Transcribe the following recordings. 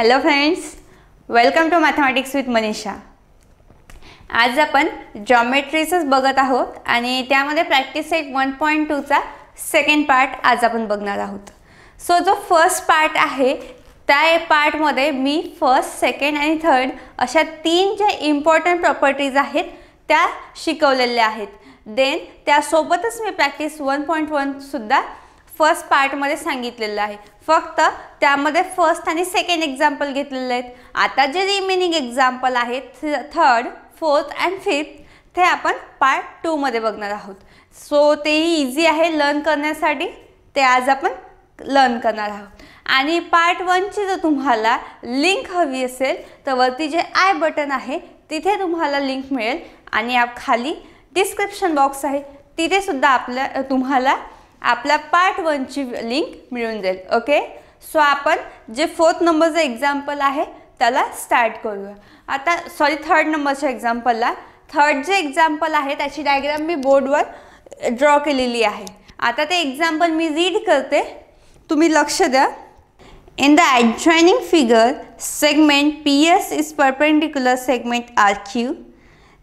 Hello friends, welcome to mathematics with Manisha. आज आपण जॉमेट्रीचंच बघत आहोत आणि त्यामध्ये प्रॅक्टिस सेट 1.2 चा सेकंड पार्ट आज आपण बघणार आहोत। सो जो फर्स्ट पार्ट आहे त्या पार्टमध्ये मी फर्स्ट, सेकंड आणि थर्ड अशा तीन जे इम्पॉर्टंट प्रॉपर्टीज आहेत त्या शिकवलेल्या आहेत। देन त्यासोबतच मी प्रॅक्टिस 1.1 सुद्धा फर्स्ट पार्टमध्ये सांगितलेलं आहे। फक्त त्यामध्ये फर्स्ट आणि सेकंड एक्झाम्पल घेतलेले आहेत। आता जे रिमेनिंग एक्झाम्पल आहेत थर्ड, फोर्थ अँड फिफ्थ ते आपण पार्ट 2 मध्ये बघणार आहोत। सो ते इझी आहे लर्न करण्यासाठी, ते आज आपण लर्न करणार आहोत। आणि पार्ट 1 ची जर तुम्हाला लिंक हवी असेल तर वरती जे आय बटन आहे तिथे तुम्हाला लिंक मिळेल आणि खाली डिस्क्रिप्शन बॉक्स आहे तिथे सुद्धा तुम्हाला आपला पार्ट 1 ची लिंक मिळून जाईल। ओके, सो आपण जे फोर्थ नंबरचं एक्झाम्पल आहे त्याला स्टार्ट करूया। आता थर्ड नंबरच्या एक्झाम्पलला थर्ड जे एक्झाम्पल आहे त्याची डायग्राम मी बोर्डवर ड्रॉ केलेली आहे। आता ते एक्झाम्पल मी रीड करते, तुम्ही लक्ष द्या। In the adjoining figure, segment PS is perpendicular segment RQ,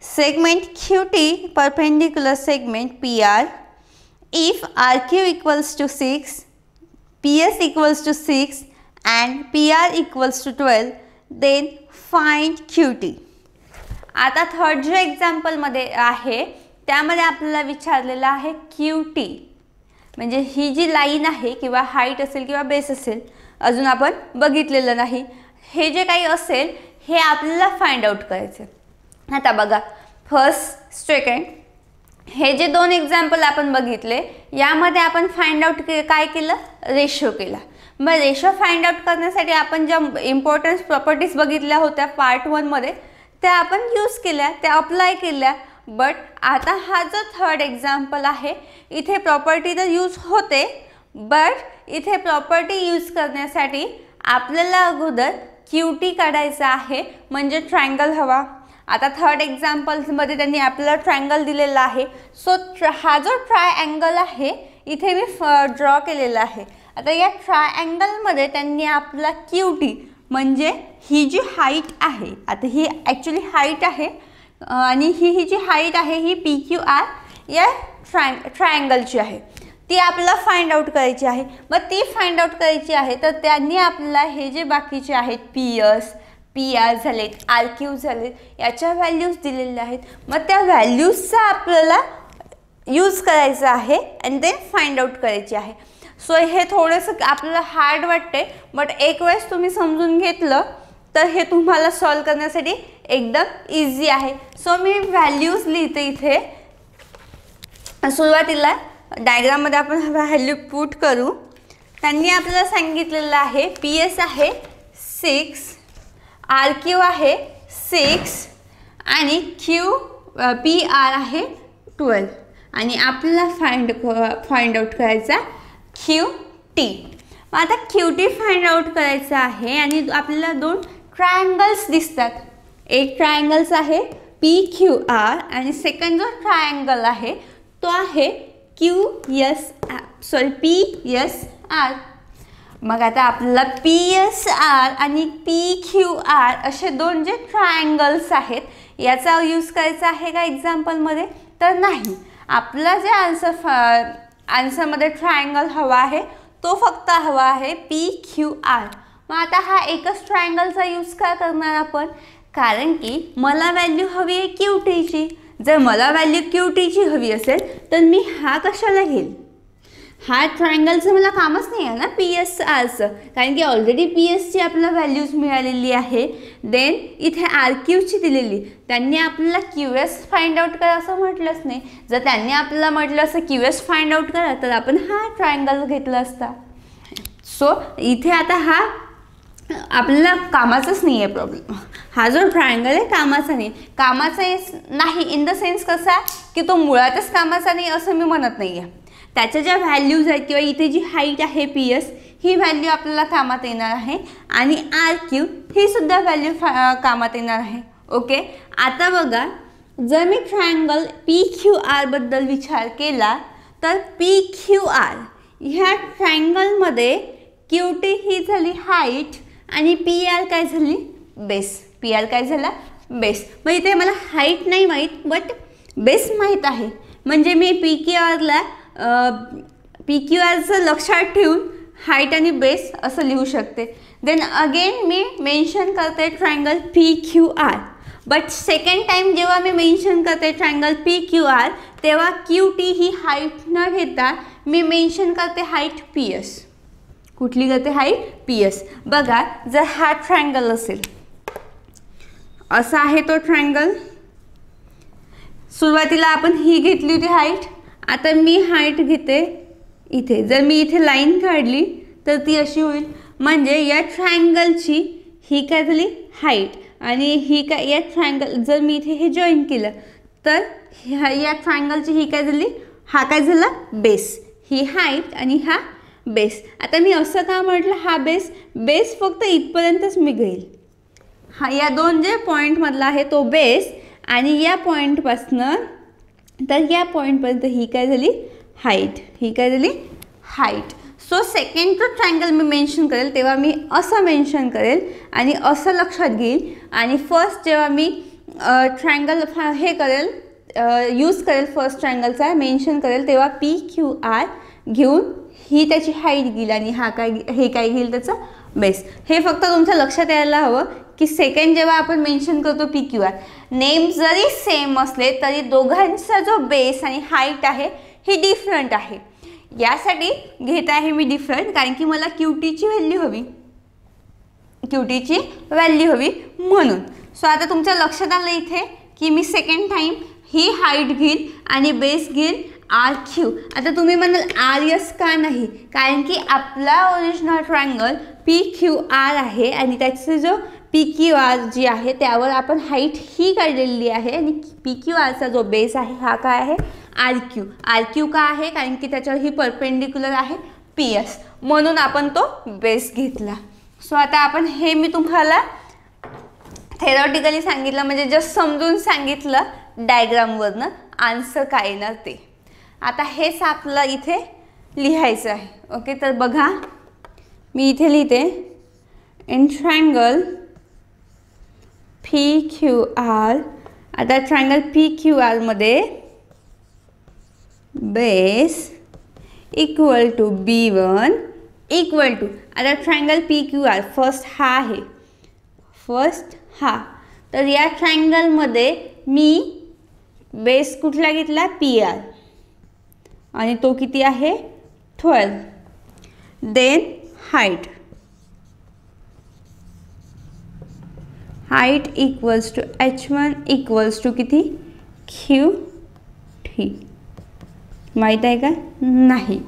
segment QT perpendicular segment PR. If RQ equals to 6, PS equals to 6 and PR equals to 12, then find QT. आता third जे example मध्ये आहे त्यामध्ये आपल्याला विचारलेला आहे QT, म्हणजे ही जी line आहे किंवा हाईट असेल किंवा बेस असेल, अजून आपण बघितलेलं नाही, हे जे काही असेल हे आपल्याला फाइंड आउट करायचे। आता बघा फर्स्ट, सेकंड हे जे दोन एक्झाम्पल आपण बघितले यामध्ये आपण फाइंड आउट काय केलं, रेशो केला। मग रेशो फाइंड आउट करण्यासाठी आपण ज्या इम्पॉर्टन्स प्रॉपर्टीज बघितल्या होत्या पार्ट 1 मध्ये त्या आपण यूज केल्या, त्या अप्लाय केल्या। बट आता हा जो थर्ड एक्झाम्पल आहे इथे प्रॉपर्टी तर यूज होते, बट इथे प्रॉपर्टी यूज करण्यासाठी आपल्याला अगोदर QT काढायचा आहे, म्हणजे ट्रायंगल हवा। आता थर्ड एक्झाम्पल्समध्ये त्यांनी आपल्याला ट्रायंगल दिलेला आहे। सो हा जो ट्रायंगल आहे इथे मी ड्रॉ केलेला आहे। आता या ट्रायंगलमध्ये त्यांनी आपला QT म्हणजे ही जी हाईट आहे, आता ही ॲक्च्युली हाईट आहे आणि ही जी हाईट आहे ही PQR या ट्रायंगलची आहे, ती आपल्याला फाइंड आउट करायची आहे। मग ती फाइंड आउट करायची आहे तर त्यांनी आपल्याला हे जे बाकीचे आहेत PS, PR झालेत, RQ झालेत, याच्या व्हॅल्यूज दिलेल्या आहेत। मग त्या व्हॅल्यूजचा आपल्याला यूज करायचा आहे आणि देन फाइंड आउट करायची आहे। सो हे थोडंसं आपल्याला हार्ड वाटते, बट एक वेळेस तुम्ही समजून घेतलं तर हे तुम्हाला सॉल्व करण्यासाठी एकदम इझी आहे। सो मी व्हॅल्यूज लिहिते इथे। सुरुवातीला डायग्राममध्ये आपण व्हॅल्यू पुट करू। त्यांनी आपल्याला सांगितलेलं आहे PS आहे 6, RQ आहे 6 आणि PR आहे 12 आणि आपल्याला फाइंड आउट करायचा QT। मग आता QT फाइंड आउट करायचा आहे आणि आपल्याला दोन ट्रायंगल्स दिसतात। एक ट्रायंगल्स आहे PQR आणि सेकंड जो ट्रायंगल आहे तो आहे PSR। मग आता आपल्याला PSR आणि PQR असे दोन जे ट्रायंगल्स आहेत याचा यूज करायचा आहे का एक्झाम्पलमध्ये, तर नाही। आपला जे आन्सरमध्ये ट्रायंगल हवा आहे तो फक्त हवा आहे PQR। मग आता हा एकच ट्रायंगलचा यूज का करणार आपण, कारण की मला व्हॅल्यू हवी आहे QTची। जर मला व्हॅल्यू QTची हवी असेल तर मी हा कशाला घेईल, हा ट्रायंगलचं मला कामच नाही आहे ना PSRचं, कारण की ऑलरेडी PSची आपल्याला व्हॅल्यूज मिळालेली आहे। देन इथे RQची दिलेली, त्यांनी आपल्याला QS फाइंड आउट करा असं म्हटलंच नाही। जर त्यांनी आपल्याला म्हटलं असं QS फाइंड आउट करा तर आपण हा ट्रायंगल घेतला असता। सो इथे आता हा आपल्याला कामाचाच नाही आहे प्रॉब्लेम, हा जो ट्रायंगल आहे कामाचा नाही इन द सेन्स कसा की तो मुळातच कामाचा नाही असं मी म्हणत नाही आहे। त्याच्या ज्या व्हॅल्यूज आहेत किंवा इथे जी हाईट आहे PS ही व्हॅल्यू आपल्याला कामात येणार आहे आणि RQ ही सुद्धा व्हॅल्यू कामात येणार आहे। ओके, आता बघा जर मी ट्रायंगल PQR बद्दल विचार केला तर PQR ह्या ट्रायंगलमध्ये QT ही झाली हाईट आणि पी आर काय झाली बेस, पी आर काय झाला बेस. मग इथे मला हाईट नाही माहीत बट बेस माहीत आहे, म्हणजे मी पी क्यू आरला पी क्यू आरचं लक्षात ठेवून हाईट आणि बेस असं लिहू शकते. देन अगेन मी मेन्शन करते triangle P Q R, but second time जेव्हा मी मेन्शन करते ट्रायंगल पी क्यू आर तेव्हा क्यू टी ही हाईट न घेता मी मेन्शन करते हाईट पी एस. कुठली करते हाईट पी एस. बघा जर हा ट्रायंगल असेल, असा आहे तो ट्रायंगल, सुरुवातीला आपण ही घेतली होती हाईट, आता मी हाईट घेते इथे. जर मी इथे लाईन काढली तर ती अशी होईल, म्हणजे या ट्रायंगलची ही काय झाली हाईट आणि ही काय या ट्रायंगल, जर मी इथे हे जॉईन केलं तर या ट्रायंगलची ही काय झाली, हा काय झाला बेस, ही हाईट आणि हा बेस. आता मी असं का म्हटलं हा बेस, बेस फक्त इथपर्यंतच मी घेईल. हा या दोन जे पॉईंटमधला आहे तो बेस आणि या पॉईंटपासनं तर या पॉईंटपर्यंत ही काय झाली हाईट, ही काय झाली हाईट. सो सेकंड जो ट्रायंगल मी मेन्शन करेल तेव्हा मी असं मेन्शन करेल आणि असं लक्षात घेईल. आणि फर्स्ट जेव्हा मी ट्रायंगल हे करेल यूज करेल फर्स्ट ट्रायंगलचा मेन्शन करेल तेव्हा पी क्यू आर घेऊन ही त्याची हाईट घेईल आणि हा काय हे काय घेईल त्याचा बेस. हे फक्त तुमच्या लक्षात यायला हवं की सेकंड जेव्हा आपण मेन्शन करतो पी क्यू आर, नेम जरी सेम असले तरी दोघांचा जो बेस आणि हाईट आहे ही डिफरंट आहे. यासाठी घेत आहे मी डिफरंट, कारण की मला क्यू टीची व्हॅल्यू हवी, क्यू टीची व्हॅल्यू हवी म्हणून. सो आता तुमच्या लक्षात आलं इथे की मी सेकंड टाइम ही हाईट घेईल आणि बेस घेईल आर क्यू. आता तुम्ही म्हणाल आर एस का नाही, कारण की आपला original triangle P Q R आहे आणि त्याचे जो पी क्यू आर जी आहे त्यावर आपण हाईट ही काढलेली आहे आणि पी क्यू आरचा जो बेस आहे हा काय आहे आर क्यू. आर क्यू का आहे, कारण की त्याच्यावर ही परपेंडिक्युलर आहे पी एस, म्हणून आपण तो बेस घेतला. सो आता आपण हे मी तुम्हाला थेरॉटिकली सांगितलं, म्हणजे जस्ट समजून सांगितलं डायग्रामवरनं आन्सर काय येणार ते. आता हेच आपलं इथे लिहायचं आहे. ओके, तर बघा मी इथे लिहिते in triangle P Q R. आता ट्रायंगल पी क्यू आरमध्ये base equal to B1 equal to, आता triangle P Q R first हा आहे, फर्स्ट हा, तर या ट्रायंगलमध्ये मी बेस कुठला घेतला पी आर आणि तो किती आहे 12. Then height, height equals to H1 equals to किती क्यू टी. माहीत आहे का नाही.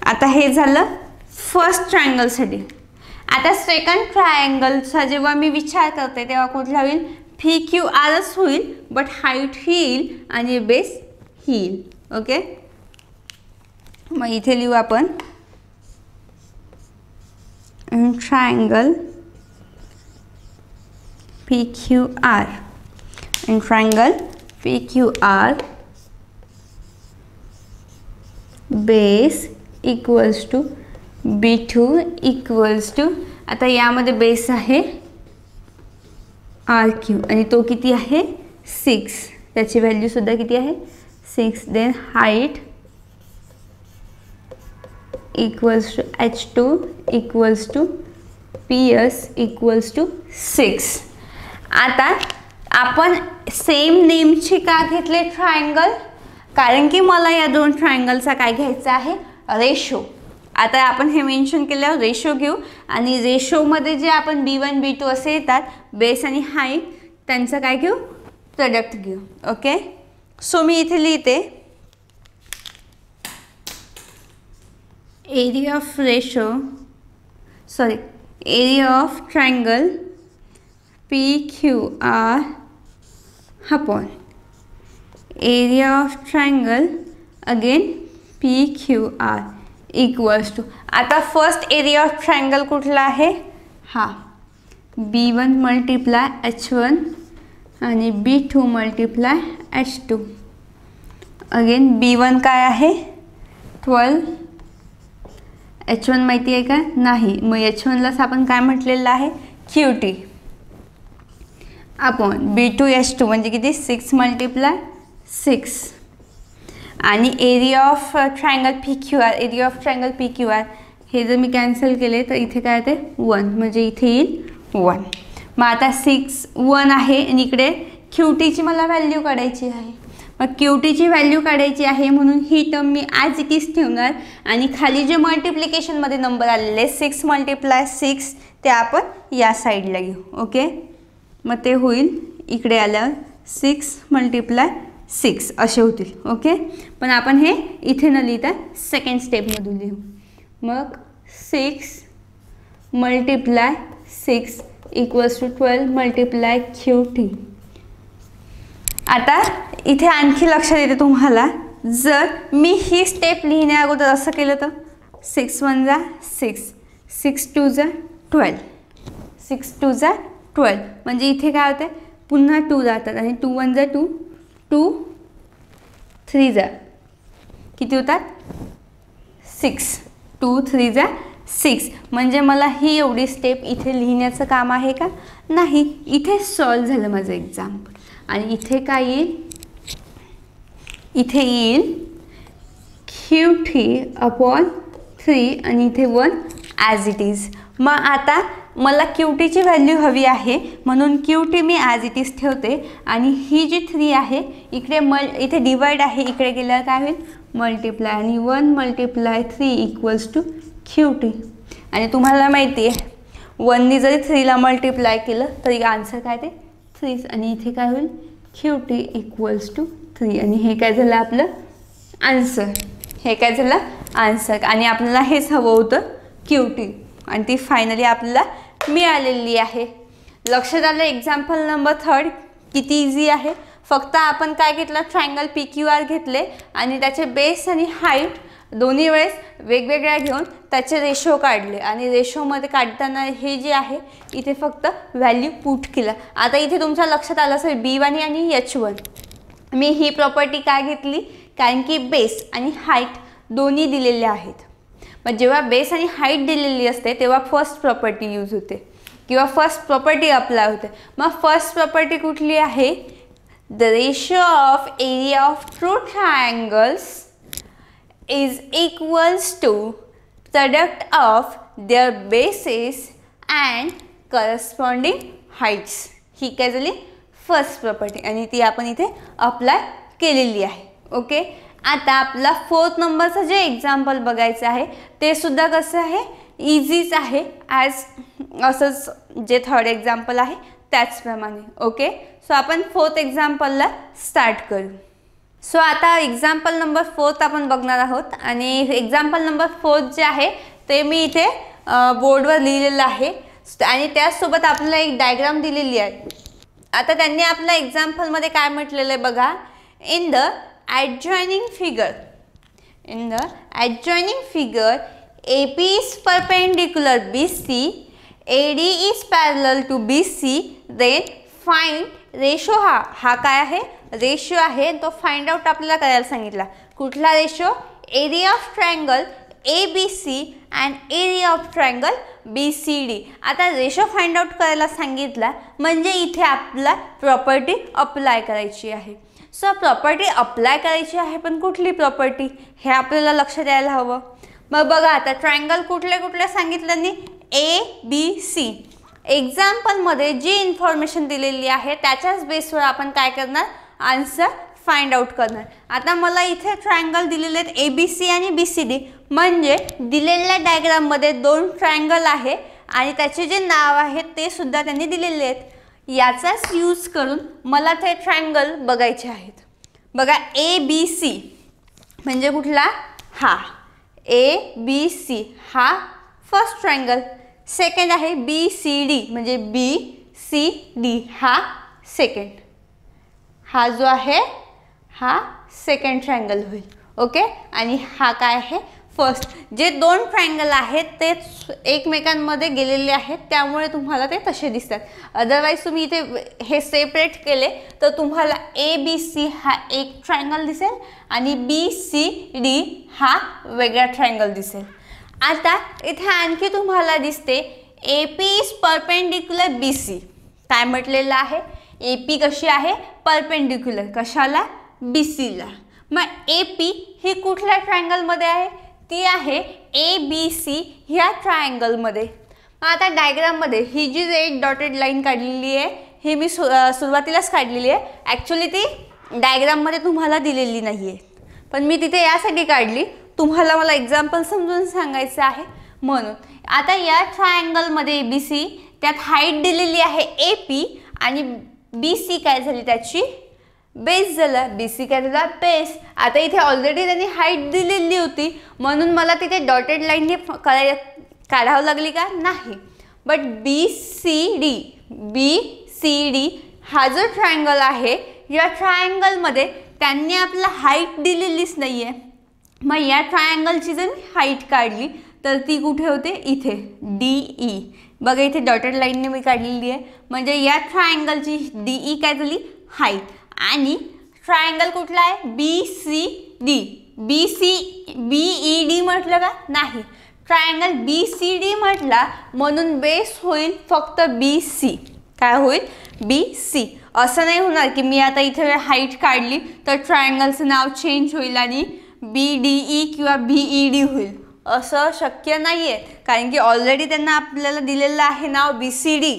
आता हे झालं फर्स्ट ट्रायंगलसाठी. आता सेकंड ट्रायंगलचा जेव्हा मी विचार करते तेव्हा कुठला होईल पी क्यू आरच होईल, बट हाईट ही येईल आणि बेस ही येईल. ओके, मग इथे लिहू आपण triangle P Q R. In triangle P Q R base equals to B2 equals to, आता यामध्ये बेस आहे आर क्यू आणि तो किती आहे 6, त्याची व्हॅल्यूसुद्धा किती आहे 6. Then height equals to H2 equals to PS equals to 6. आता आपण सेम नेमची का घेतले ट्रायंगल, कारण की मला या दोन ट्रायंगलचा काय घ्यायचा आहे रेशो. आता आपण हे मेन्शन केल्यावर रेशो घेऊ आणि रेशोमध्ये जे आपण B1 B2 असे येतात बेस आणि हाईट त्यांचं काय घेऊ प्रोडक्ट घेऊ. ओके, सो मी इथे लिहिते area of ratio area of triangle PQR upon area of triangle again PQR equals to, आता फर्स्ट एरिया ऑफ ट्रायंगल कुठला आहे हा B1 मल्टिप्लाय H1 आणि B2 multiply H2. Again B1 काय आहे 12 H1 माहिती आहे का? नाही. मग H1लाच आपण काय म्हटलेलं आहे? QT अपॉन B2H2 म्हणजे किती? 6 मल्टिप्लाय 6 आणि area of triangle PQR, area of triangle PQR हे जर मी कॅन्सल केले तर इथे काय येते? 1 म्हणजे इथे येईल 1. मग आता 6 1 आहे आणि इकडे QTची मला व्हॅल्यू काढायची आहे. मग QTची व्हॅल्यू काढायची आहे म्हणून ही टर्म मी ॲज इट इज ठेवणार आणि खाली जे मल्टिप्लिकेशनमध्ये नंबर आलेले 6 मल्टिप्लाय 6 ते आपण या साईडला घेऊ. ओके, मग ते होईल इकडे आल्यावर 6 मल्टिप्लाय 6 असे होतील. ओके, पण आपण हे इथे न लिहिता सेकंड स्टेपमधून लिहू. मग 6 multiply 6 equals to 12 multiply QT. आता इथे आणखी लक्षात येते तुम्हाला, जर मी ही स्टेप लिहिण्या अगोदर असं केलं तर 6 1 जा 6, 6 2 जा 12, 6 2 जा 12 म्हणजे इथे काय होते? पुन्हा 2 जातात आणि 2 1 जा 2, 2 3 जा किती होतात? 6, 2 3 जा 6 म्हणजे मला ही एवढी स्टेप इथे लिहिण्याचं काम आहे का? नाही. इथे सॉल्व झालं माझं एक्झाम्पल आणि इथे काय येईल? इथे येईल QT अपॉन 3 आणि इथे 1 ॲज इट इज. मग आता मला QTची व्हॅल्यू हवी आहे म्हणून QT me as it is ठेवते आणि ही जी 3 आहे इकडे इथे डिवाइड आहे, इकडे गेल्यावर काय होईल? मल्टिप्लाय आणि 1 मल्टिप्लाय 3 इक्वल्स टू QT. आणि तुम्हाला माहिती आहे 1नी जरी 3ला मल्टिप्लाय केलं तरी आन्सर काय ते 3 आणि इथे काय होईल? QT इक्वल्स टू 3 आणि हे काय झालं आपलं आन्सर. हे काय झालं आन्सर आणि आपल्याला हेच हवं होतं QT आणि ती फायनली आपल्याला मिळालेली आहे. लक्षात आलं? एक्झाम्पल नंबर 3 किती इझी आहे. फक्त आपण काय घेतलं? ट्रायंगल PQR घेतले आणि त्याचे बेस आणि हाईट दोन्ही वेळेस वेगवेगळ्या घेऊन त्याचे रेशो काढले आणि रेशोमध्ये काढताना हे जे आहे इथे फक्त व्हॅल्यू पुट केलं. आता इथे तुमच्या लक्षात आलं असेल B1 आणि H1. मी ही प्रॉपर्टी काय घेतली? कारण की बेस आणि हाईट दोन्ही दिलेले आहेत. मग जेव्हा बेस आणि हाईट दिलेली असते तेव्हा फर्स्ट प्रॉपर्टी यूज होते किंवा फर्स्ट प्रॉपर्टी अप्लाय होते. मग फर्स्ट प्रॉपर्टी कुठली आहे? The ratio of area of true triangles is equals to product of their bases and corresponding heights. ही काय झाली? फर्स्ट प्रॉपर्टी आणि ती आपण इथे अप्लाय केलेली आहे. ओके, आता आपला 4th नंबरचं जे एक्झाम्पल बघायचं आहे ते सुद्धा कसं आहे? इझीच आहे ॲज असंच जे 3rd एक्झाम्पल आहे त्याचप्रमाणे. ओके, सो आपण 4th एक्झाम्पलला स्टार्ट करू. सो आता एक्झाम्पल नंबर 4 आपण बघणार आहोत आणि एक्झाम्पल नंबर 4 जे आहे ते मी इथे बोर्डवर लिहिलेलं आहे आणि त्याचसोबत आपल्याला एक डायग्राम दिलेली आहे. आता त्यांनी आपल्या एक्झाम्पलमध्ये काय म्हटलेलं आहे बघा. In the adjoining figure AP is perpendicular BC, AD is parallel to BC, then find ratio. हा काय आहे? रेशो आहे. तो फाइंड आउट आपल्याला करायला सांगितला. कुठला ratio? Area of triangle ABC and area of triangle BCD. आता रेशो फाइंड आउट करायला सांगितला म्हणजे इथे आपल्याला प्रॉपर्टी अप्लाय करायची आहे. सो प्रॉपर्टी अप्लाय करायची आहे पण कुठली प्रॉपर्टी हे आपल्याला लक्षात यायला हवं. मग बघा आता ट्रायंगल कुठले कुठले सांगितलं? ABC. एक्झाम्पलमध्ये जी इन्फॉर्मेशन दिलेली आहे त्याच्याच बेसवर आपण काय करणार? आन्सर फाइंड आउट करणार. आता मला इथे ट्रायंगल दिलेले आहेत ABC आणि BCD म्हणजे दिलेल्या डायग्राममध्ये 2 ट्रायंगल आहे आणि त्याचे जे नाव आहे ते सुद्धा त्यांनी दिलेले आहेत. याचाच यूज करून मला ते ट्रायंगल बघायचे आहेत. बघा ABC म्हणजे कुठला? हा ABC हा फर्स्ट ट्रायंगल. सेकंड आहे BCD म्हणजे BCD हा सेकंड. हा जो आहे हा सेकंड ट्रायंगल होईल. ओके, आणि हा काय आहे? फर्स्ट. जे 2 ट्रायंगल आहेत ते एकमेकांमध्ये गेलेले आहेत त्यामुळे तुम्हाला ते तसे दिसतात. अदरवाईज तुम्ही इथे हे सेपरेट केले तर तुम्हाला ABC हा एक ट्रायंगल दिसेल आणि BCD हा वेगळा ट्रायंगल दिसेल. आता इथे आणखी तुम्हाला दिसते AP इज परपेंडिक्युलर BC. काय म्हटलेलं आहे? AP कशी आहे? परपेंडिक्युलर कशाला? BCला. मग AP ही कुठल्या ट्रायंगलमध्ये आहे? ती आहे ABC ह्या ट्रायंगलमध्ये. आता डायग्राममध्ये ही जी रेड डॉटेड लाईन काढलेली आहे ही मी सुरुवातीलाच काढलेली आहे. ॲक्च्युली ती डायग्राममध्ये तुम्हाला दिलेली नाही आहे, पण मी तिथे यासाठी काढली तुम्हाला मला एक्झाम्पल समजून सांगायचं आहे म्हणून. आता या ट्रायंगलमध्ये ABC त्यात हाईट दिलेली आहे AP आणि BC काय झाली? त्याची बेस झाला. BC काय झाला? बेस. आता इथे ऑलरेडी त्यांनी हाईट दिलेली होती म्हणून मला तिथे डॉटेड लाईनने काढावं लागली का? नाही. बट BCD हा जो ट्रायंगल आहे या ट्रायंगलमध्ये त्यांनी आपल्याला हाईट दिलेलीच नाही आहे. मग या ट्रायंगलची जर मी हाईट काढली तर ती कुठे होते? इथे DE. बघा इथे डॉटेड लाईनने मी काढलेली आहे. म्हणजे या ट्रायंगलची DE काय झाली? हाईट. आणि ट्रायंगल कुठला आहे? BCD. BED म्हटलं का? नाही. ट्रायंगल BCD म्हटला म्हणून बेस होईल फक्त BC. काय होईल? BC. असं नाही होणार की मी आता इथे हाईट काढली तर ट्रायंगलचं नाव चेंज होईल आणि BDE किंवा BED होईल. असं शक्य नाही आहे, कारण की ऑलरेडी त्यांना आपल्याला दिलेलं आहे नाव BCD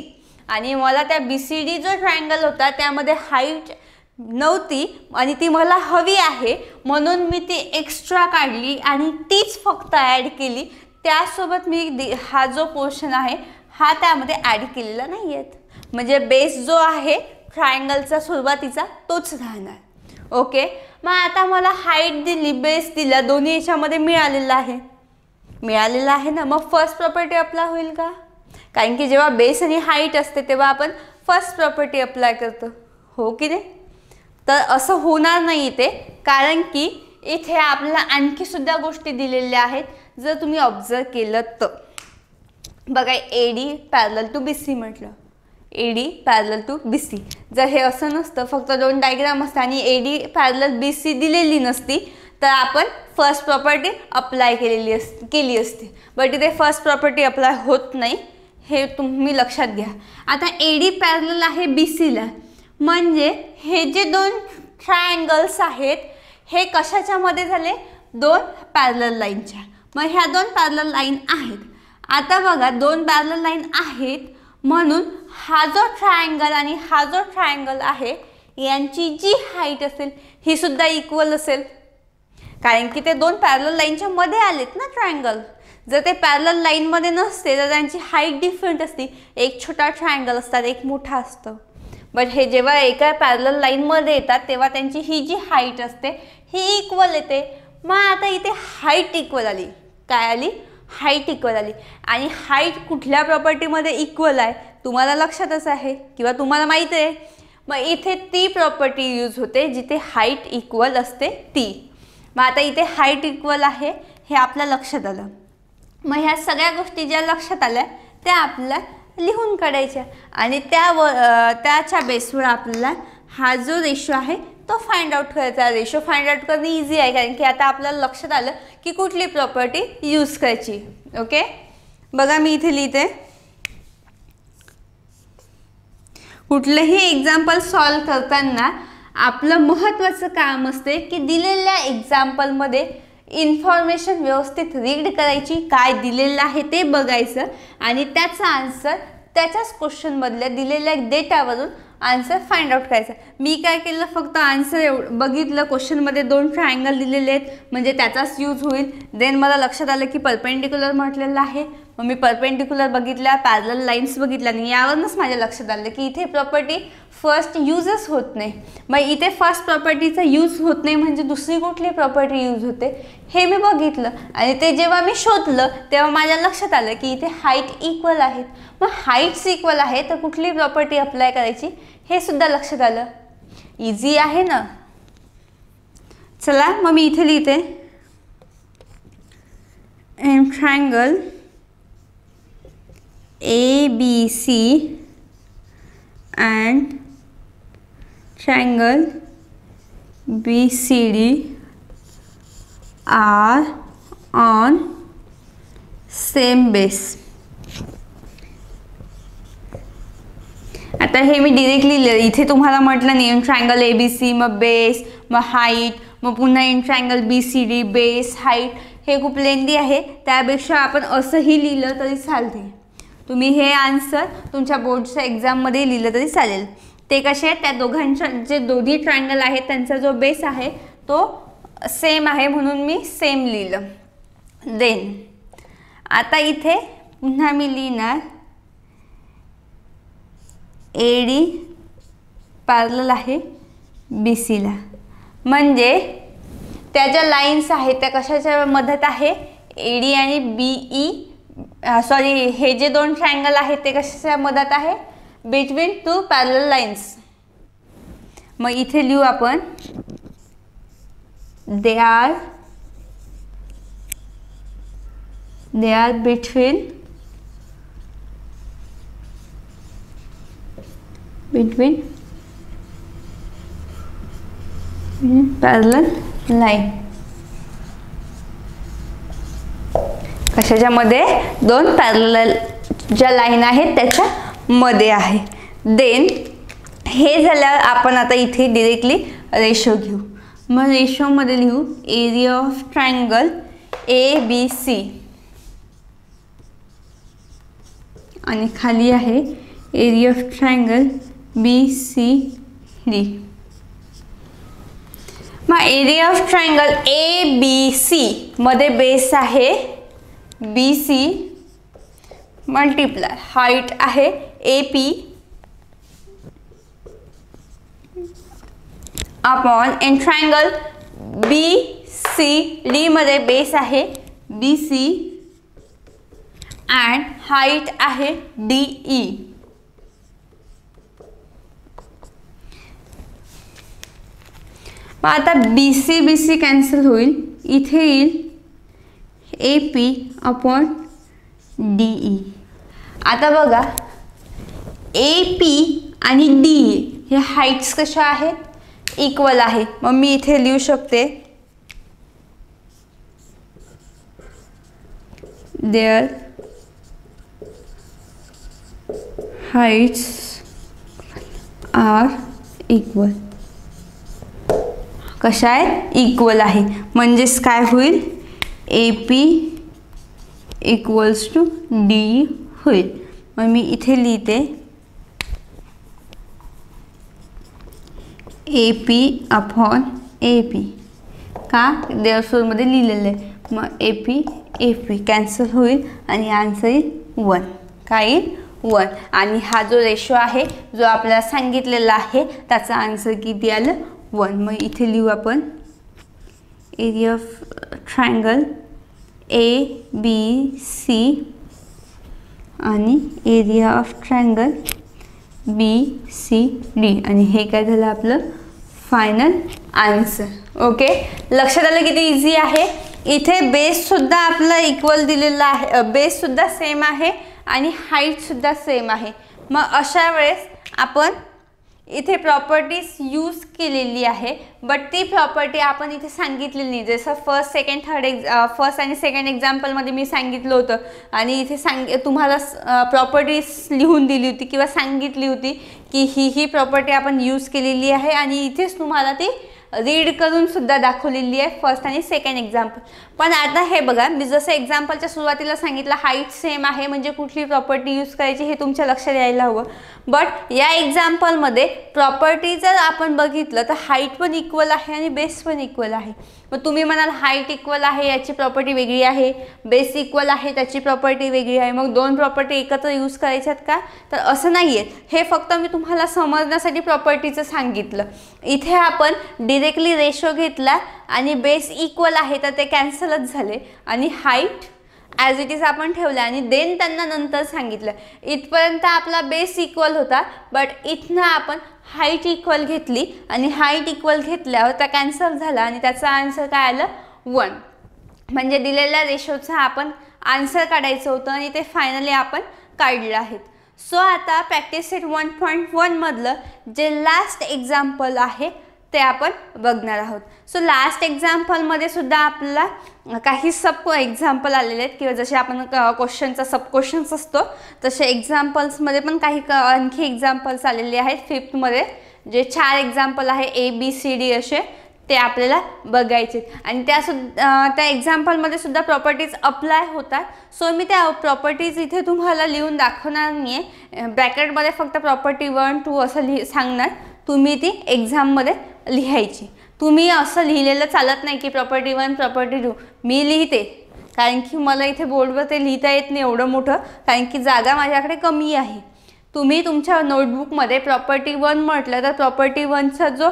आणि मला त्या BCD जो ट्रायंगल होता त्यामध्ये हाईट नव्हती आणि ती मला हवी आहे म्हणून मी ती एक्स्ट्रा काढली आणि तीच फक्त ॲड केली. त्यासोबत मी हा जो पोर्शन आहे हा त्यामध्ये ॲड केलेला नाही आहे. म्हणजे बेस जो आहे ट्रायंगलचा सुरुवातीचा तोच राहणार. ओके. मग आता मला हाईट दिली, बेस दिला, दोन्ही याच्यामध्ये मिळालेलं आहे ना. मग फर्स्ट प्रॉपर्टी अप्लाय होईल का? कारण की जेव्हा बेस आणि हाईट असते तेव्हा आपण फर्स्ट प्रॉपर्टी अप्लाय करतो, हो की नाही? तर असं होणार नाही ते, कारण की इथे आपल्याला आणखी सुद्धा गोष्टी दिलेल्या आहेत जर तुम्ही ऑब्झर्व केलं तर. बघा AD पॅरलल टू BC म्हटलं, AD पॅरलल टू BC. जर हे असं नसतं, फक्त दोन डायग्राम असतं आणि AD पॅरलल BC दिलेली नसती तर आपण फर्स्ट प्रॉपर्टी अप्लाय केली असती. बट इथे फर्स्ट प्रॉपर्टी अप्लाय होत नाही, हे तुम्ही लक्षात घ्या. आता AD पॅरलल आहे BCला, म्हणजे हे जे दोन ट्रायंगल्स आहेत हे कशाच्या मध्ये झाले? दोन पॅरलल लाईनच्या. मग ह्या दोन पॅरलल लाईन आहेत. आता बघा दोन पॅरलल लाईन आहेत म्हणून हा जो ट्रायंगल आणि हा जो ट्रायंगल आहे यांची जी हाईट असेल ही सुद्धा इक्वल असेल, कारण की ते दोन पॅरलल लाईनच्या मध्ये आलेत ना ट्रायंगल. जर ते पॅरलल लाईनमध्ये नसते तर त्यांची हाईट डिफरंट असते. एक छोटा ट्रायंगल असतात, एक मोठा असतं. बट हे जेव्हा एका पॅरलल लाईनमध्ये येतात तेव्हा त्यांची ही जी हाईट असते ही इक्वल येते. मग आता इथे हाईट इक्वल आली. काय आली? हाईट इक्वल आली. आणि हाईट कुठल्या प्रॉपर्टीमध्ये इक्वल आहे तुम्हाला लक्षातच आहे किंवा तुम्हाला माहीत आहे. मग इथे ती प्रॉपर्टी यूज होते जिथे हाईट इक्वल असते ती. मग आता इथे हाईट इक्वल आहे हे आपल्या लक्षात आलं. मग ह्या सगळ्या गोष्टी ज्या लक्षात आल्या त्या आपल्याला लिहून काढायच्या आणि त्याच्या बेसवर आपल्याला हा जो रेशो आहे तो फाइंड आउट करायचा. रेशो फाइंड आउट करणं इझी आहे कारण की आता आपल्याला लक्षात आलं की कुठली प्रॉपर्टी यूज करायची. ओके. बघा मी इथे लिहिते, कुठलेही एक्झाम्पल सॉल्व करताना आपलं महत्त्वाचं काम असते की दिलेल्या एक्झाम्पलमध्ये इन्फॉर्मेशन व्यवस्थित रीड करायची, काय दिलेलं आहे ते बघायचं आणि त्याचा आन्सर त्याच्याच क्वेश्चनमधल्या दिलेल्या डेटावरून आन्सर फाइंड आउट करायचा. मी काय केलं, फक्त आन्सर बघितलं, क्वेश्चनमध्ये दोन ट्रायंगल दिलेले आहेत म्हणजे त्याचाच यूज होईल. देन मला लक्षात आलं की परपेंडिक्युलर म्हटलेलं आहे, मग मी परपेंडिक्युलर बघितल्या, पॅरलल लाईन्स बघितल्या आणि यावरूनच माझ्या लक्षात आलं की इथे प्रॉपर्टी फर्स्ट यूजच होत नाही. मग इथे फर्स्ट प्रॉपर्टीचा यूज होत नाही म्हणजे दुसरी कुठली प्रॉपर्टी यूज होते हे मी बघितलं आणि ते जेव्हा मी शोधलं तेव्हा माझ्या लक्षात आलं की इथे हाईट इक्वल आहेत. मग हाईट्स इक्वल आहे तर कुठली प्रॉपर्टी अप्लाय करायची हे सुद्धा लक्षात आलं. इझी आहे ना. चला मग मी इथे लिहिते, triangle ABC and triangle BCD are on same base. आता हे मी डिरेक्टली लिहिलं. इथे तुम्हाला म्हटलं नाही इन ट्रायंगल ABC, मग बेस, मग हाईट, मग पुन्हा in triangle BCD, base, height, हे खूप लेंदी आहे. त्यापेक्षा आपण असंही लिहिलं तरी चालते. तुम्ही हे आन्सर तुमच्या बोर्डच्या एक्झाममध्ये लिहिलं तरी चालेल. ते कसे आहेत, त्या दोघांच्या जे दोन्ही ट्रायंगल आहेत त्यांचा जो बेस आहे तो सेम आहे म्हणून मी सेम लिहिलं. देन आता इथे पुन्हा मी लिहिणार AD पॅरलल आहे BCला. म्हणजे त्या ज्या लाईन्स आहेत त्या कशाच्या मदत आहे, AD आणि BE सॉरी हे जे दोन ट्रायंगल आहेत ते कशाच्या मदत आहे, बिटवीन टू पॅरलल लाईन्स. मग इथे लिहू आपण they are between parallel line. कशाच्या मध्ये, दोन पॅरलल ज्या लाईन आहेत त्याच्या मध्ये आहे. देन हे झाल्यावर आपण आता इथे डिरेक्टली रेशो घेऊ. मग रेशो मध्ये लिहू एरिया ऑफ ट्रायंगल ABC आणि खाली आहे एरिया ऑफ ट्रायंगल BCD. मग एरिया ऑफ ट्रायंगल ABC मध्ये बेस आहे BC मल्टिप्लाय हाईट आहे AP upon in triangle BCD मध्ये बेस आहे BC अँड हाईट आहे DE. मग आता BC कॅन्सल होईल. इथे येईल AP अपॉन DE. आता बघा AP आणि DE हे हाईट्स कशा आहेत, इक्वल आहे. मग मी इथे लिहू शकते देअर heights are equal. कशा आहेत, इक्वल आहे. म्हणजेच काय होईल, AP इक्वल्स टू DE होईल. मग मी इथे लिहिते AP अपॉन AP. का, देअरफॉरमध्ये लिहिलेलं आहे. मग AP कॅन्सल होईल आणि आन्सर येईल 1. काय येईल, 1. आणि हा जो रेशो आहे जो आपल्याला सांगितलेला आहे त्याचा आन्सर किती आलं, 1. मग इथे लिहू आपण एरिया ऑफ ट्रायंगल ABC आणि एरिया ऑफ ट्रायंगल BCD आणि हे काय झालं आपलं फायनल आन्सर. ओके, लक्षात आलं किती इझी आहे. इथे बेस सुद्धा आपला इक्वल दिलेला आहे, बेस सुद्धा सेम आहे आणि हाईट सुद्धा सेम आहे. मग अशा वेळेस आपण इथे प्रॉपर्टीज यूज केलेली आहे, बट ती प्रॉपर्टी आपण इथे सांगितलेली नाही. जसं फर्स्ट आणि सेकंड एक्झाम्पलमध्ये मी सांगितलं होतं आणि इथे तुम्हाला प्रॉपर्टीज लिहून दिली होती किंवा सांगितली होती की ही प्रॉपर्टी आपण यूज केलेली आहे आणि इथेच तुम्हाला ती रीड करून सुद्धा दाखवलेली आहे फर्स्ट आणि सेकंड एक्झाम्पल. पण आता हे बघा, मी जसं एक्झाम्पलच्या सुरुवातीला सांगितलं हाईट सेम आहे म्हणजे कुठली प्रॉपर्टी यूज करायची हे तुमच्या लक्षात यायला हवं. बट या एक्झाम्पलमध्ये प्रॉपर्टी जर आपण बघितलं तर हाईट पण इक्वल आहे आणि बेस पण इक्वल आहे. मग तुम्ही म्हणाल हाईट इक्वल आहे याची प्रॉपर्टी वेगळी आहे, बेस इक्वल आहे त्याची प्रॉपर्टी वेगळी आहे, मग दोन प्रॉपर्टी एकत्र यूज करायच्यात का, तर असं नाही आहे. हे फक्त मी तुम्हाला समजण्यासाठी प्रॉपर्टीचं सांगितलं. इथे आपण डिरेक्टली रेशो घेतला आणि बेस इक्वल आहे तर ते कॅन्सलच झाले आणि हाईट ॲज इट इज आपण ठेवलं आणि देन त्यांना नंतर सांगितलं. इथपर्यंत आपला बेस इक्वल होता, बट इथनं आपण हाईट इक्वल घेतली आणि हाईट इक्वल घेतल्यावर त्या कॅन्सल झाला आणि त्याचा आन्सर काय आलं 1. म्हणजे दिलेल्या रेशोचा आपण आन्सर काढायचं होतं आणि ते फायनली आपण काढलं आहे. सो आता प्रॅक्टिस सेट 1.1 मधलं जे लास्ट एक्झाम्पल आहे ते आपण बघणार आहोत. सो लास्ट एक्झाम्पलमध्ये सुद्धा आपल्याला काही सब एक्झाम्पल आलेले आहेत किंवा जसे आपण क्वेश्चनचा सब क्वेश्चन्स असतो तसे एक्झाम्पल्समध्ये पण काही आणखी एक्झाम्पल्स आलेले आहेत. फिफ्थमध्ये जे 4 एक्झाम्पल आहे ABCD असे ते आपल्याला बघायचे आणि त्या एक्झाम्पलमध्ये सुद्धा प्रॉपर्टीज अप्लाय होतात. सो मी त्या प्रॉपर्टीज इथे तुम्हाला लिहून दाखवणार नाही आहे. ब्रॅकेटमध्ये फक्त प्रॉपर्टी 1 2 असं सांगणार, तुम्ही ती एक्झाममध्ये लिहायची. तुम्ही असं लिहिलेलं चालत नाही की प्रॉपर्टी 1 प्रॉपर्टी 2. मी लिहिते कारण की मला इथे बोर्डवर ते लिहिता येत नाही एवढं मोठं, कारण की जागा माझ्याकडे कमी आहे. तुम्ही तुमच्या नोटबुकमध्ये प्रॉपर्टी 1 म्हटलं तर प्रॉपर्टी 1चा जो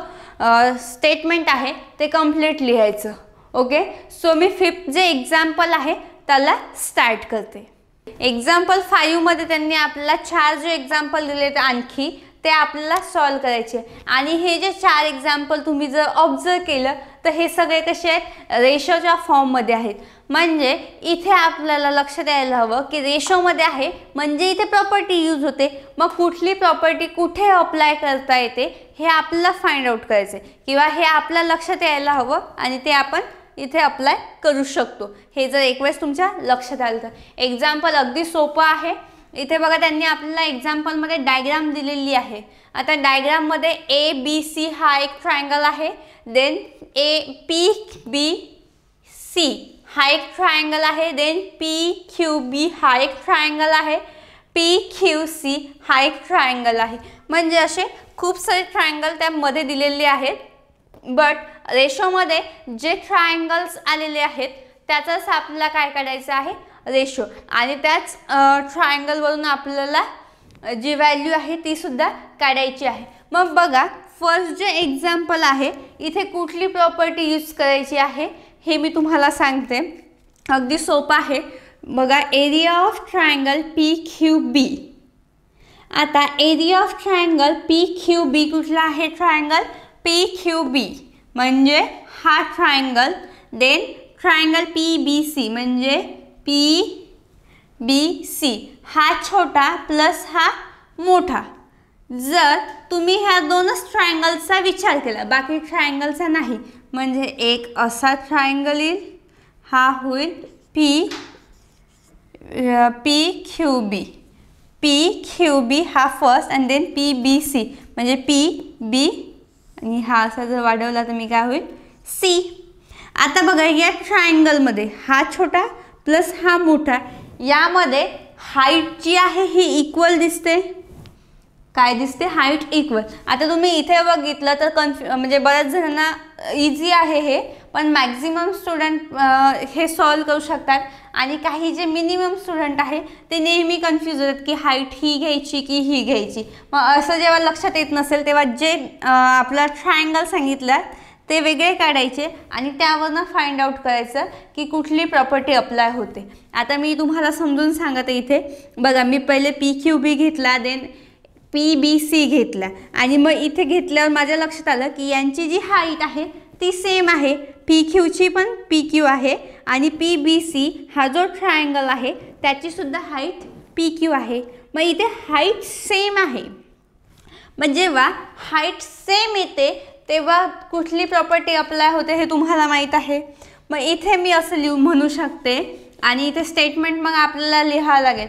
स्टेटमेंट आहे ते कंप्लीट लिहायचं. ओके. सो मी 5th जे एक्झाम्पल आहे त्याला स्टार्ट करते. एक्झाम्पल 5 मध्ये त्यांनी आपल्याला 4 जे एक्झाम्पल दिले ते आणखी ते आपल्याला सॉल्व करायचे आणि हे जे 4 एक्झाम्पल तुम्ही जर ऑब्झर्व केलं तर हे सगळे कसे आहेत, रेशोच्या फॉर्ममध्ये आहेत. म्हणजे इथे आपल्याला लक्षात यायला हवं की रेशोमध्ये आहे म्हणजे इथे प्रॉपर्टी यूज होते. मग कुठली प्रॉपर्टी कुठे अप्लाय करता येते हे आपल्याला फाइंड आउट करायचं किंवा हे आपल्या लक्षात यायला हवं आणि ते आपण इथे अप्लाय करू शकतो. हे जर एक वेळेस तुमच्या लक्षात आलं तर. एक्झाम्पल अगदी सोपं आहे. इथे बघा त्यांनी आपल्याला एक्झाम्पलमध्ये डायग्राम दिलेली आहे. आता डायग्राममध्ये ABC हा एक ट्रायंगल आहे. देन PBC हा एक ट्रायंगल आहे. देन PQB हा एक ट्रायंगल आहे. PQC हा एक ट्रायंगल आहे. म्हणजे असे खूप सारे ट्रायंगल त्यामध्ये दिलेले आहेत. बट रेशोमध्ये जे ट्रायंगल्स आलेले आहेत त्याचाच आपल्याला काय काढायचं आहे, रेशो. आणि त्याच ट्रायंगलवरून आपल्याला जी व्हॅल्यू आहे ती सुद्धा काढायची आहे. मग बघा फर्स्ट जे एक्झाम्पल आहे इथे कुठली प्रॉपर्टी यूज करायची आहे हे मी तुम्हाला सांगते. अगदी सोपं आहे. बघा एरिया ऑफ ट्रायंगल PQB. आता एरिया ऑफ ट्रायंगल PQB कुठला आहे, ट्रायंगल PQB म्हणजे हा ट्रायंगल. देन ट्रायंगल PBC म्हणजे PBC हा छोटा प्लस हा मोठा. जर तुम्ही ह्या दोनच ट्रायंगलचा विचार केला बाकी ट्रायंगलचा नाही म्हणजे एक असा ट्रायंगल येईल, हा होईल PQB. PQB हा फर्स्ट आणि देन PBC म्हणजे PB आणि हा असा जर वाढवला तर मी काय होईल, C. आता बघा या ट्रायंगलमध्ये हा छोटा प्लस हा मोठा, यामध्ये हाईट जी आहे ही इक्वल दिसते. काय दिसते, हाईट इक्वल. आता तुम्ही इथे बघितलं तर म्हणजे बऱ्याच जणांना इझी आहे हे, पण मॅक्झिमम स्टुडंट हे सॉल्व करू शकतात आणि काही जे मिनिमम स्टुडंट आहे ते नेहमी कन्फ्यूज होतात की हाईट ही घ्यायची की ही घ्यायची. मग असं जेव्हा लक्षात येत नसेल तेव्हा जे आपला ट्रायंगल सांगितलं ते वेगळे काढायचे आणि त्यावरनं फाइंड आउट करायचं की कुठली प्रॉपर्टी अप्लाय होते. आता मी तुम्हाला समजून सांगते. इथे बघा मी पहिले PQB घेतला, देन PBC घेतला आणि मग इथे घेतल्यावर माझ्या लक्षात आलं की यांची जी हाईट आहे ती सेम आहे. PQची पण PQ आहे आणि PBC हा जो ट्रायंगल आहे त्याची सुद्धा हाईट PQ आहे. मग इथे हाईट सेम आहे. मग जेव्हा हाईट सेम येते तेव्हा कुठली प्रॉपर्टी अप्लाय होते हे तुम्हाला माहीत आहे. मग इथे मी असं म्हणू शकते आणि इथे स्टेटमेंट मग आपल्याला लिहावं लागेल.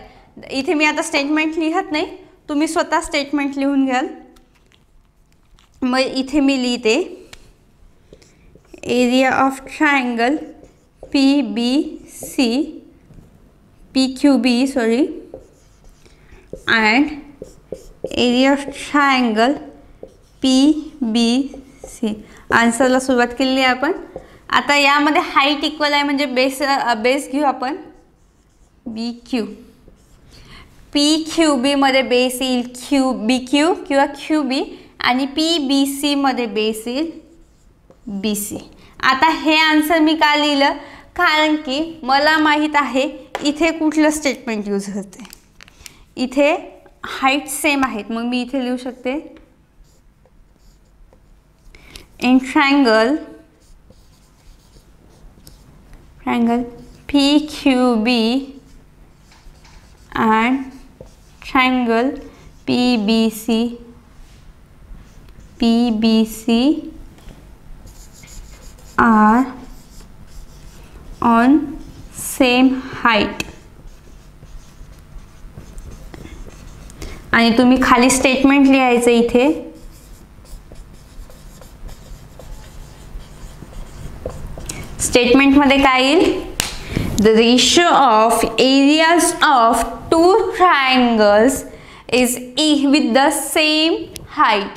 इथे मी आता स्टेटमेंट लिहत नाही, तुम्ही स्वतः स्टेटमेंट लिहून घ्याल. मग इथे मी लिहिते area of triangle PQB and area of triangle PBC. आन्सरला सुरुवात केली आहे आपण. आता यामध्ये हाईट इक्वल आहे म्हणजे बेस घेऊ आपण BQ. PQB मध्ये बेस येईल BQ किंवा QB आणि PBC मध्ये बेस येईल BC. आता हे आन्सर मी का लिहिलं, कारण की मला माहीत आहे इथे कुठलं स्टेटमेंट यूज होते. इथे हाईट सेम आहेत मग मी इथे लिहू शकते in triangle PQB and triangle PBC are on same height. आणि तुम्ही खाली स्टेटमेंट लिहायचं इथे. स्टेटमेंट मध्ये काय येईल? The ratio of areas of two triangles is with the same height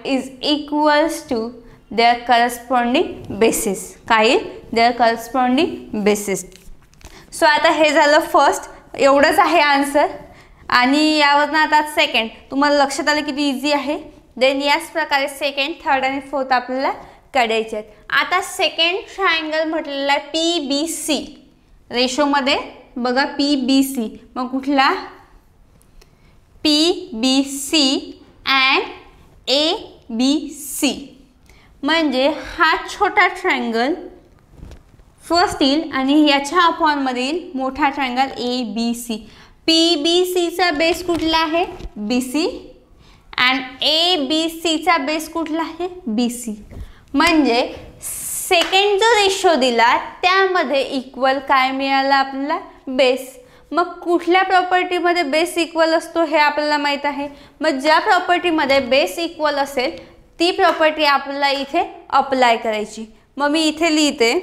is equals to their corresponding bases. काय? Their corresponding bases. सो आता हे झालं फर्स्ट, एवढंच आहे आन्सर. आणि यावरनं आता सेकंड तुम्हाला लक्षात आलं किती इझी आहे. देन याच प्रकारे सेकंड, थर्ड आणि फोर्थ आपल्याला काढायचे आहेत. आता सेकंड ट्रायंगल म्हटलेला आहे PBC रेशोमध्ये बघा, PBC. मग कुठला? PBC and ABC. म्हणजे हा छोटा ट्रायंगल फर्स्ट येईल आणि याच्या अपॉनमध्ये येईल मोठा ट्रायंगल ABC. PBCचा बेस कुठला आहे? BC. अँड ABCचा बेस कुठला आहे? BC. म्हणजे सेकंड जो रेशो दिला त्यामध्ये इक्वल काय मिळाला आपल्याला? बेस. मग कुठल्या प्रॉपर्टीमध्ये बेस इक्वल असतो हे आपल्याला माहित आहे. मग ज्या प्रॉपर्टीमध्ये बेस इक्वल असेल ती प्रॉपर्टी आपल्याला इथे अप्लाय करायची. मग मी इथे लिहिते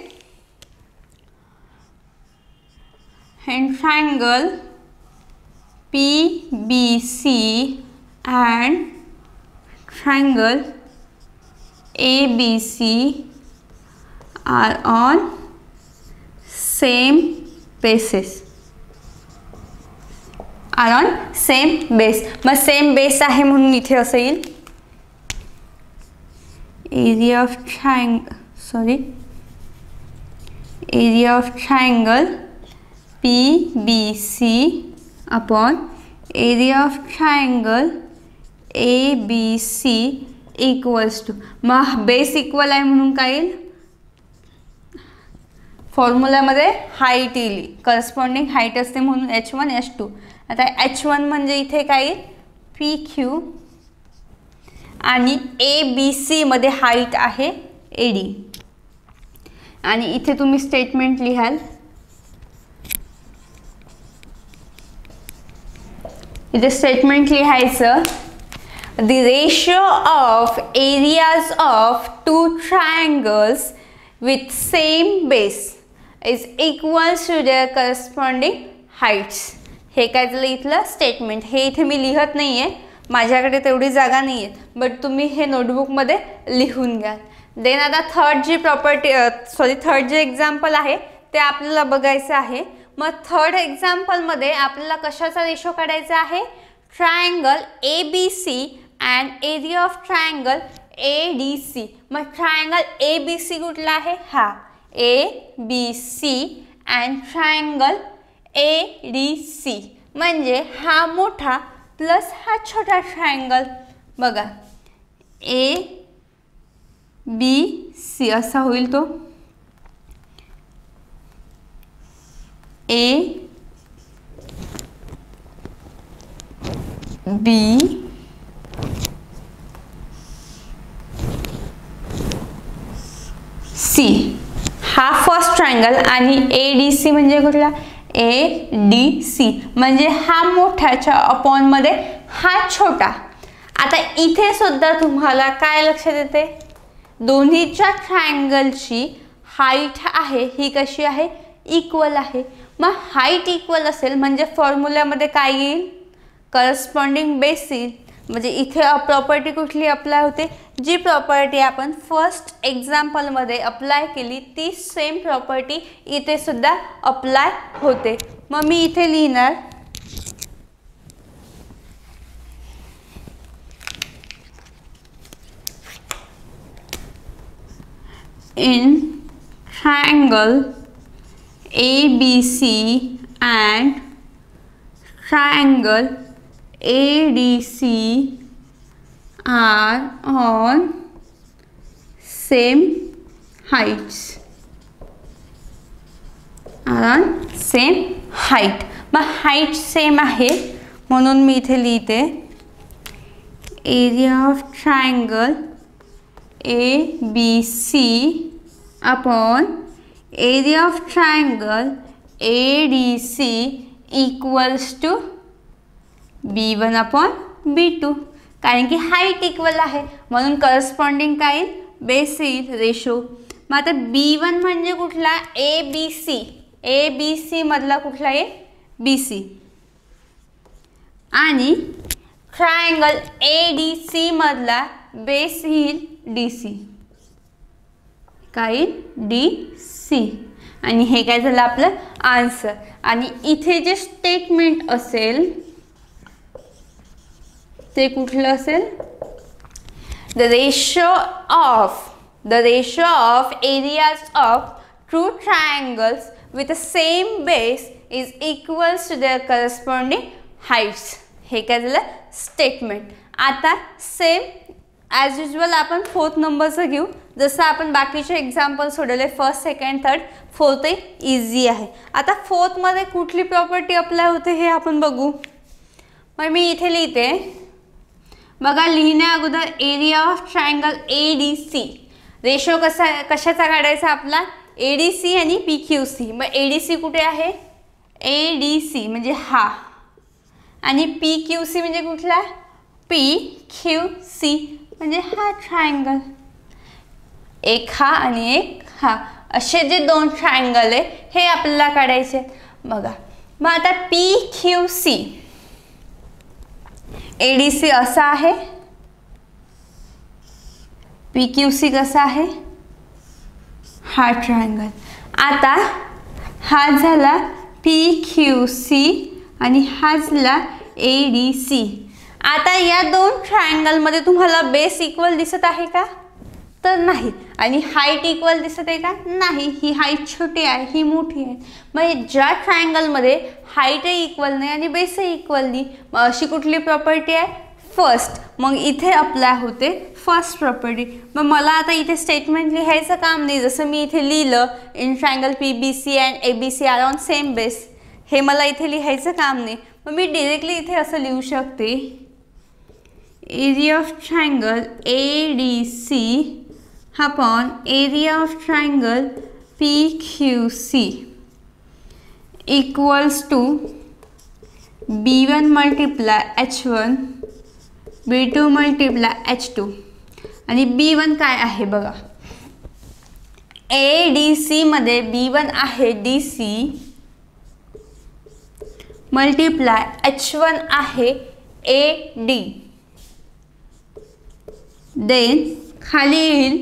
triangle PBC and triangle ABC are on same basis. Are on same base. मग सेम बेस आहे म्हणून इथे असं येईल area of triangle PBC upon area of triangle ABC equals to. मग बेस इक्वल आहे म्हणून काय येईल? फॉर्म्युलामध्ये हाईट येईल, करस्पॉन्डिंग हाईट असते म्हणून H1 H2. आता H1 म्हणजे इथे काय येईल? PQ आणि ABC मध्ये हाईट आहे AD. आणि इथे तुम्ही स्टेटमेंट लिहाल, इथे स्टेटमेंट लिहायचं the ratio of areas of two triangles with same base is equal to their corresponding heights. हे काय झालं इथलं स्टेटमेंट. हे इथे मी लिहत नाही आहे, माझ्याकडे तेवढी जागा नाही आहे, बट तुम्ही हे नोटबुकमध्ये लिहून घ्या. देन आता थर्ड जे एक्झाम्पल आहे ते आपल्याला बघायचं आहे. मग थर्ड एक्झाम्पलमध्ये आपल्याला कशाचा रेशो काढायचा आहे? Triangle ABC and area of triangle ADC. मग ट्रायंगल ABC कुठला आहे? हा ABC अँड ट्रायंगल ADC. म्हणजे हा मोठा प्लस हा छोटा ट्रायंगल बघा ABC असा होईल तो. ABC हा फर्स्ट ट्रायंगल आणि ADC म्हणजे कुठला? ADC म्हणजे हा मोठ्याच्या अपॉन मध्ये हा छोटा. आता इथे सुद्धा तुम्हाला काय लक्षात येते? दोन्हीच्या ट्रायंगलची हाईट आहे ही कशी आहे? इक्वल आहे. मग हाईट इक्वल असेल म्हणजे फॉर्म्युल्यामध्ये काय येईल? करस्पॉन्डिंग बेस येईल. म्हणजे इथे प्रॉपर्टी कुठली अप्लाय होते? जी प्रॉपर्टी आपण फर्स्ट एक्झाम्पलमध्ये अप्लाय केली ती सेम प्रॉपर्टी इथे सुद्धा अप्लाय होते. मग मी इथे लिहिणार in triangle ABC and triangle ADC are on same heights. मग हाईट सेम आहे म्हणून मी इथे लिहिते area of triangle ABC upon area of triangle ADC equals to B1 upon B2. कारण की हाईट इक्वल आहे म्हणून करस्पॉन्डिंग काय येईल, बेस येईल, रेशो. मग आता B1 म्हणजे कुठला, ABC. ABC मधला कुठला आहे, BC. आणि ट्रायंगल ADC मधला बेस येईल DC. काय येईल, DC. आणि हे काय झालं आपलं आन्सर. आणि इथे जे स्टेटमेंट असेल ते कुठलं असेल, the ratio of areas of two triangles with the same base is equals to their corresponding heights. हे काय झालं स्टेटमेंट. आता सेम ॲज युजल आपण 4th नंबरचं घेऊ. जसं आपण बाकीचे एक्झाम्पल सोडवले, first, second, third, fourth easy आहे. आता 4th मध्ये कुठली प्रॉपर्टी अप्लाय होते हे आपण बघू. मग मी इथे लिहिते बघा, लिहिण्या अगोदर area of triangle ADC ratio कशाचा काढायचा आपला, ADC आणि PQC. मग ADC कुठे आहे, ADC म्हणजे हा, आणि PQC म्हणजे कुठला, PQC म्हणजे हा ट्रायंगल. एक हा आणि एक हा, असे जे दोन ट्रायंगल आहे हे आपल्याला काढायचे. बघा मग आता PQC ADC असा आहे, PQC कसा आहे, हा ट्रायंगल. आता हा झाला PQC आणि हा झाला ADC. आता या दोन ट्रायंगल मध्ये तुम्हाला बेस इक्वल दिसत आहे का, तर नाही. आणि हाईट इक्वल दिसत आहे का, नाही. ही हाईट छोटी आहे, ही मोठी आहे. मग ज्या ट्रायंगल मध्ये हाईट इक्वल नाही आणि बेस इक्वल नाही, मग अशी कुठली प्रॉपर्टी आहे, फर्स्ट. मग इथे अप्लाय होते फर्स्ट प्रॉपर्टी. मग मला आता इथे स्टेटमेंट लिहायचं काम नाही. जसं मी इथे लिहिलं, in triangle PBC and ABC are on same base, हे मला इथे लिहायचं काम नाही. मग मी डायरेक्टली इथे असं लिहू शकते, area of triangle ADC upon area of triangle PQC equals to B1 multiply H1 B2 multiply H2. आणि B1 काय आहे बघा, ADC मध्ये B1 आहे DC मल्टिप्लाय H1 आहे AD. देन खाली येईल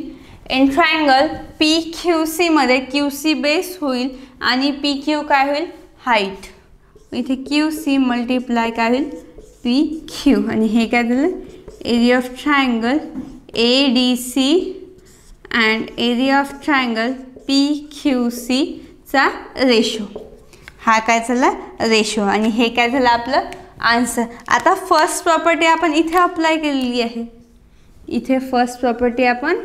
इन ट्रायंगल PQC मध्ये QC बेस होईल आणि PQ काय होईल, हाईट. इथे QC मल्टिप्लाय काय होईल, PQ. आणि हे काय झालं, area of triangle ADC and area of triangle PQC चा रेशो. हा काय झाला रेशो. आणि हे काय झालं आपलं आन्सर. आता फर्स्ट प्रॉपर्टी आपण इथे अप्लाय केलेली आहे, इथे फर्स्ट प्रॉपर्टी आपण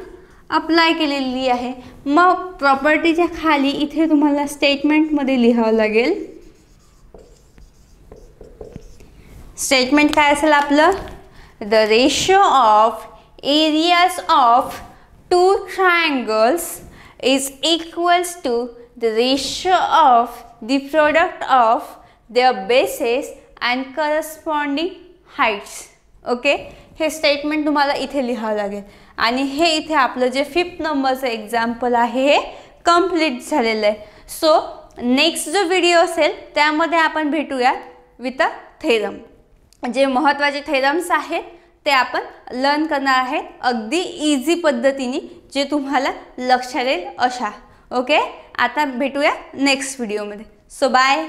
अप्लाय केलेली आहे. मग प्रॉपर्टीच्या खाली इथे तुम्हाला स्टेटमेंटमध्ये लिहावं लागेल. स्टेटमेंट काय असेल आपलं, the ratio of areas of two triangles is equals to the ratio of the product of their bases and corresponding heights. Okay, हे स्टेटमेंट तुम्हाला इथे लिहावं लागेल. आणि हे इथे आपलं जे 5th नंबरचं एक्झाम्पल आहे हे कंप्लीट झालेलं आहे. सो नेक्स्ट जो व्हिडिओ असेल त्यामध्ये आपण भेटूया विथ अ थेरम. जे महत्त्वाचे थेरम्स आहेत ते आपण लर्न करणार आहेत अगदी इझी पद्धतीने, जे तुम्हाला लक्षात येईल अशा. ओके, आता भेटूया नेक्स्ट व्हिडिओमध्ये. So bye.